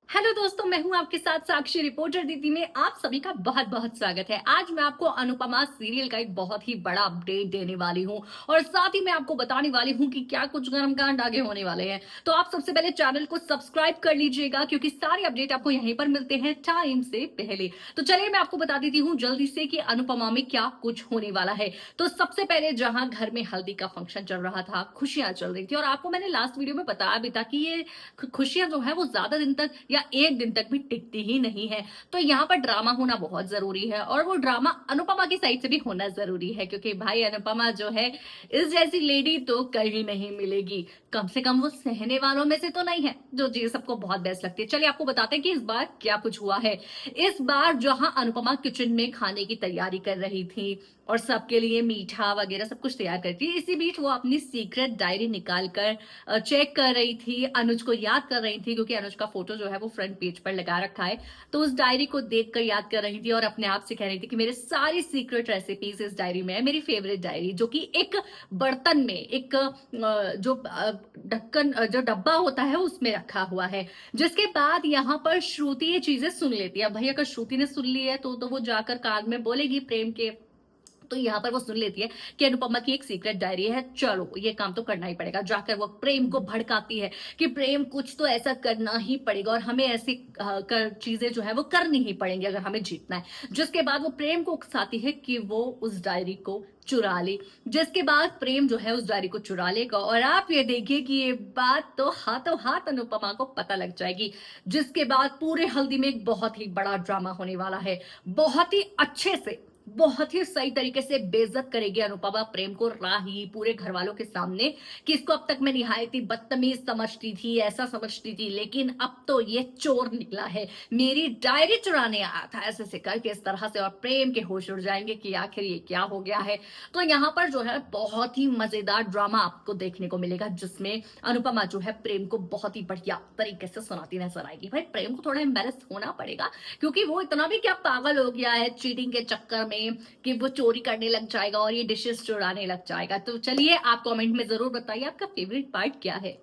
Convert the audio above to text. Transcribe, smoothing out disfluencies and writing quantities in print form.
Hello दोस्तों, मैं हूं आपके साथ साक्षी रिपोर्टर दीदी में आप सभी का बहुत बहुत स्वागत है। आज मैं आपको अनुपमा सीरियल का एक बहुत ही बड़ा अपडेट देने वाली हूं और साथ ही मैं आपको बताने वाली हूं कि क्या कुछ गर्म कांड आगे होने वाले हैं। तो आप सबसे पहले चैनल को सब्सक्राइब कर लीजिएगा क्योंकि सारे अपडेट आपको यहीं पर मिलते हैं टाइम से पहले। तो चलिए मैं आपको बता देती हूँ जल्दी से कि अनुपमा में क्या कुछ होने वाला है। तो सबसे पहले जहां घर में हल्दी का फंक्शन चल रहा था, खुशियां चल रही थी और आपको मैंने लास्ट वीडियो में बताया भी था कि ये खुशियां जो है वो ज्यादा दिन तक या एक दिन तक भी टिकती ही नहीं है। तो यहाँ पर ड्रामा होना बहुत जरूरी है और वो ड्रामा अनुपमा की साइड से भी होना जरूरी है क्योंकि भाई अनुपमा जो है इस जैसी लेडी तो कहीं नहीं मिलेगी। कम से कम वो सहने वालों में से तो नहीं है जो जी सबको बहुत बेस्ट लगती है। चलिए आपको बताते हैं कि इस बार क्या कुछ हुआ है। इस बार जहां अनुपमा किचन में खाने की तैयारी कर रही थी और सबके लिए मीठा वगैरह सब कुछ तैयार करती है, इसी बीच वो अपनी सीक्रेट डायरी निकाल कर चेक कर रही थी, अनुज को याद कर रही थी क्योंकि अनुज का फोटो जो है वो फ्रंट पेज पर लगा रखा है। तो उस डायरी को देखकर याद कर रही थी और अपने आप से कह रही थी कि मेरे सारी सीक्रेट रेसिपीज इस डायरी में है। मेरी फेवरेट डायरी जो कि एक बर्तन में एक जो ढक्कन जो डब्बा होता है उसमें रखा हुआ है। जिसके बाद यहाँ पर श्रुति ये चीजें सुन लेती है। भाई अगर श्रुति ने सुन ली है तो वो जाकर कान में बोलेगी प्रेम के। तो यहाँ पर वो सुन लेती है कि अनुपमा की एक सीक्रेट डायरी है, चलो ये काम तो करना ही पड़ेगा। जाकर वो प्रेम को भड़काती है कि प्रेम कुछ तो ऐसा करना ही पड़ेगा और हमें ऐसी चीजें जो है वो करनी ही पड़ेंगी अगर हमें जीतना है। जिसके बाद वो प्रेम को उकसाती है कि वो उस डायरी को चुरा ले। जिसके बाद प्रेम जो है उस डायरी को चुरा लेगा और आप ये देखिए कि ये बात तो हाथों हाथ अनुपमा को पता लग जाएगी। जिसके बाद पूरे हल्दी में एक बहुत ही बड़ा ड्रामा होने वाला है। बहुत ही अच्छे से बहुत ही सही तरीके से बेइज्जत करेगी अनुपमा प्रेम को राही पूरे घर वालों के सामने कि इसको अब तक मैं निहायत ही बदतमीज समझती थी, ऐसा समझती थी, लेकिन अब तो ये चोर निकला है, मेरी डायरी चुराने आया था, ऐसे से करके इस तरह से। और प्रेम के होश उड़ जाएंगे कि आखिर ये क्या हो गया है। तो यहाँ पर जो है बहुत ही मजेदार ड्रामा आपको देखने को मिलेगा जिसमें अनुपमा जो है प्रेम को बहुत ही बढ़िया तरीके से सुनाती नजर आएगी। भाई प्रेम को थोड़ा एम्बेरस होना पड़ेगा क्योंकि वो इतना भी क्या पागल हो गया है चीटिंग के चक्कर में कि वो चोरी करने लग जाएगा और ये डिशेस चुराने लग जाएगा। तो चलिए आप कमेंट में जरूर बताइए आपका फेवरेट पार्ट क्या है।